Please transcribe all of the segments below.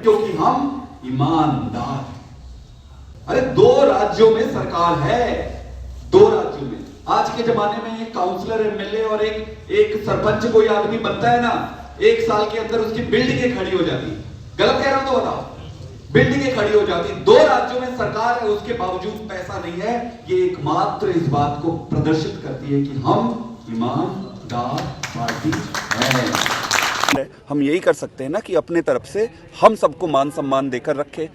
क्योंकि हम ईमानदार। अरे 2 राज्यों में सरकार है, 2 राज्यों में। आज के जमाने में एक काउंसलर, एमएलए और एक सरपंच कोई आदमी बनता है ना, 1 साल के अंदर उसकी बिल्डिंगें खड़ी हो जाती। गलत कह रहा हूं तो बताओ, बिल्डिंगें खड़ी हो जाती। 2 राज्यों में सरकार है, उसके बावजूद पैसा नहीं है। ये एकमात्र इस बात को प्रदर्शित करती है कि हम ईमानदार पार्टी है। हम यही कर सकते हैं ना कि अपने तरफ से हम सबको मान सम्मान देकर रखें।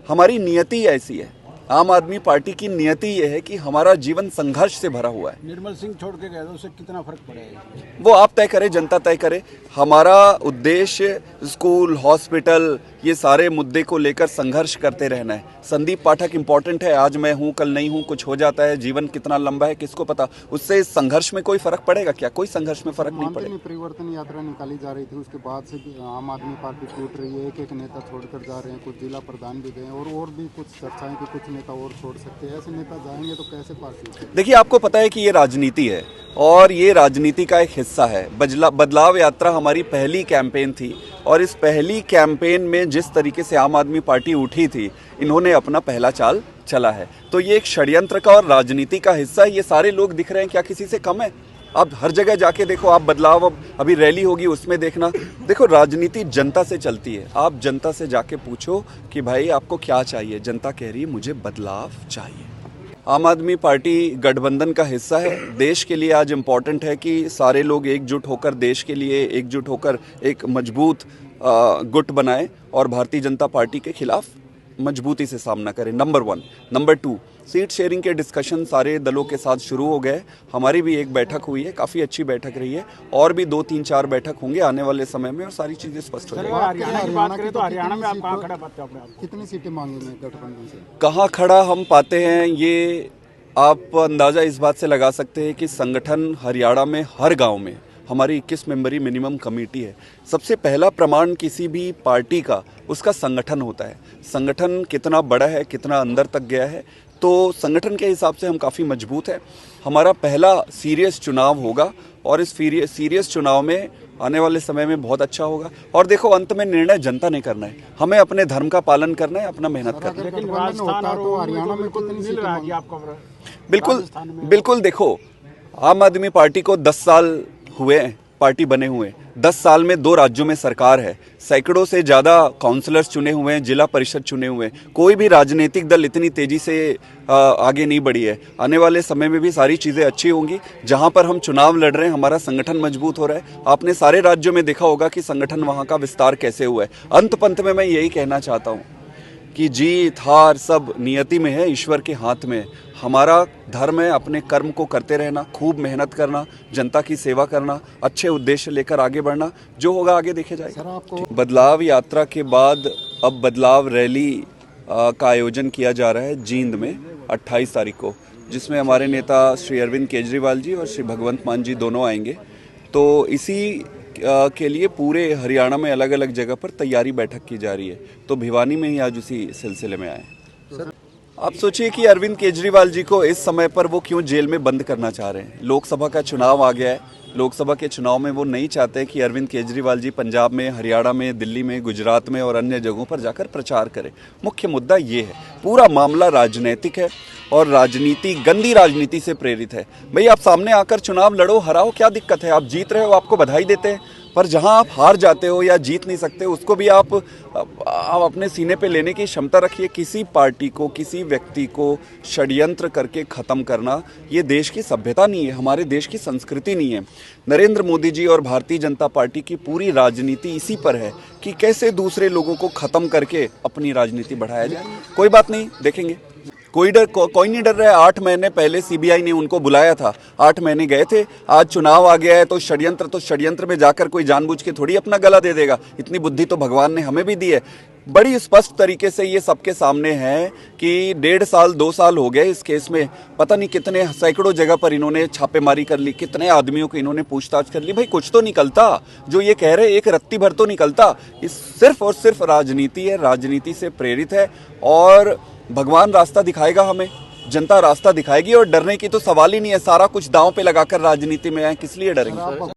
हमारी नियति ऐसी है, आम आदमी पार्टी की नियति यह है कि हमारा जीवन संघर्ष से भरा हुआ है। निर्मल सिंह छोड़ के गए तो उससे कितना फर्क पड़ेगा? वो आप तय करें, जनता तय करे। हमारा उद्देश्य स्कूल, हॉस्पिटल, ये सारे मुद्दे को लेकर संघर्ष करते रहना है। संदीप पाठक इंपॉर्टेंट है, आज मैं हूँ कल नहीं हूँ, कुछ हो जाता है, जीवन कितना लंबा है किसको पता। उससे इस संघर्ष में कोई फर्क पड़ेगा क्या? कोई संघर्ष में फर्क नहीं पड़ेगा। परिवर्तन यात्रा निकाली जा रही थी, उसके बाद से आम आदमी पार्टी टूट रही है, एक नेता छोड़कर जा रहे हैं, कुछ जिला प्रधान भी गए और भी कुछ चर्चाएं कि कुछ नेता और छोड़ सकते हैं। ऐसे नेता जाएंगे तो कैसे पार्टी? देखिए, आपको पता है कि ये राजनीति है और ये राजनीति का एक हिस्सा है। बदलाव यात्रा हमारी पहली कैंपेन थी और इस पहली कैंपेन में जिस तरीके से आम आदमी पार्टी उठी थी, इन्होंने अपना पहला चाल चला है। तो ये एक षड्यंत्र का और राजनीति का हिस्सा है। ये सारे लोग दिख रहे हैं, क्या किसी से कम है? अब हर जगह जाके देखो आप बदलाव, अभी रैली होगी उसमें देखना। देखो, राजनीति जनता से चलती है। आप जनता से जाके पूछो कि भाई आपको क्या चाहिए। जनता कह रही है मुझे बदलाव चाहिए। आम आदमी पार्टी गठबंधन का हिस्सा है। देश के लिए आज इम्पॉर्टेंट है कि सारे लोग एकजुट होकर, देश के लिए एकजुट होकर एक मजबूत गुट बनाएं और भारतीय जनता पार्टी के खिलाफ मजबूती से सामना करें। नंबर 1। नंबर 2, सीट शेयरिंग के डिस्कशन सारे दलों के साथ शुरू हो गए। हमारी भी एक बैठक हुई है, काफ़ी अच्छी बैठक रही है, और भी 2, 3, 4 बैठक होंगे आने वाले समय में और सारी चीज़ें स्पष्ट हो जाएंगी। हरियाणा की बात करें तो हरियाणा में आप कहाँ खड़ा पाते हो अपने आप? कितनी सीटें मांगेंगे गठबंधन से? कहाँ खड़ा हम पाते हैं, ये आप अंदाज़ा इस बात से लगा सकते हैं कि संगठन हरियाणा में हर गांव में हमारी 21 मेंबरी मिनिमम कमेटी है। सबसे पहला प्रमाण किसी भी पार्टी का उसका संगठन होता है। संगठन कितना बड़ा है, कितना अंदर तक गया है, तो संगठन के हिसाब से हम काफ़ी मजबूत हैं। हमारा पहला सीरियस चुनाव होगा और इस सीरियस चुनाव में आने वाले समय में बहुत अच्छा होगा। और देखो, अंत में निर्णय जनता ने करना है, हमें अपने धर्म का पालन करना है, अपना मेहनत करना है। राजस्थान और हरियाणा में कितनी सीटें मांगी आपको? बिल्कुल देखो, आम आदमी पार्टी को 10 साल हुए पार्टी बने हुए। 10 साल में 2 राज्यों में सरकार है, सैकड़ों से ज़्यादा काउंसलर्स चुने हुए हैं, जिला परिषद चुने हुए हैं। कोई भी राजनीतिक दल इतनी तेज़ी से आगे नहीं बढ़ी है। आने वाले समय में भी सारी चीज़ें अच्छी होंगी। जहां पर हम चुनाव लड़ रहे हैं, हमारा संगठन मजबूत हो रहा है। आपने सारे राज्यों में देखा होगा कि संगठन वहां का विस्तार कैसे हुआ है। अंत पंत में मैं यही कहना चाहता हूँ कि जीत हार सब नियति में है, ईश्वर के हाथ में। हमारा धर्म है अपने कर्म को करते रहना, खूब मेहनत करना, जनता की सेवा करना, अच्छे उद्देश्य लेकर आगे बढ़ना। जो होगा आगे देखे जाएगा। बदलाव यात्रा के बाद अब बदलाव रैली का आयोजन किया जा रहा है जींद में 28 तारीख को, जिसमें हमारे नेता श्री अरविंद केजरीवाल जी और श्री भगवंत मान जी दोनों आएंगे। तो इसी के लिए पूरे हरियाणा में अलग अलग जगह पर तैयारी बैठक की जा रही है। तो भिवानी में ही आज उसी सिलसिले में आए। आप सोचिए कि अरविंद केजरीवाल जी को इस समय पर वो क्यों जेल में बंद करना चाह रहे हैं। लोकसभा का चुनाव आ गया है। लोकसभा के चुनाव में वो नहीं चाहते कि अरविंद केजरीवाल जी पंजाब में, हरियाणा में, दिल्ली में, गुजरात में और अन्य जगहों पर जाकर प्रचार करें। मुख्य मुद्दा ये है, पूरा मामला राजनीतिक है और राजनीति गंदी राजनीति से प्रेरित है। भाई, आप सामने आकर चुनाव लड़ो, हराओ, क्या दिक्कत है? आप जीत रहे हो, आपको बधाई देते हैं। पर जहां आप हार जाते हो या जीत नहीं सकते, उसको भी आप अपने सीने पे लेने की क्षमता रखिए। किसी पार्टी को, किसी व्यक्ति को षड्यंत्र करके ख़त्म करना ये देश की सभ्यता नहीं है, हमारे देश की संस्कृति नहीं है। नरेंद्र मोदी जी और भारतीय जनता पार्टी की पूरी राजनीति इसी पर है कि कैसे दूसरे लोगों को ख़त्म करके अपनी राजनीति बढ़ाया जाए। कोई बात नहीं, देखेंगे। कोई नहीं डर रहा है। 8 महीने पहले सीबीआई ने उनको बुलाया था, 8 महीने गए थे। आज चुनाव आ गया है तो षड्यंत्र में जाकर कोई जानबूझ के थोड़ी अपना गला दे देगा। इतनी बुद्धि तो भगवान ने हमें भी दी है। बड़ी स्पष्ट तरीके से ये सबके सामने है कि 1.5 साल 2 साल हो गए इस केस में। पता नहीं कितने सैकड़ों जगह पर इन्होंने छापेमारी कर ली, कितने आदमियों को इन्होंने पूछताछ कर ली। भाई, कुछ तो निकलता। जो ये कह रहे एक रत्ती भर तो निकलता। इस सिर्फ और सिर्फ राजनीति है, राजनीति से प्रेरित है और भगवान रास्ता दिखाएगा हमें, जनता रास्ता दिखाएगी और डरने की तो सवाल ही नहीं है। सारा कुछ दांव पे लगाकर राजनीति में आए, किस लिए डरेंगे?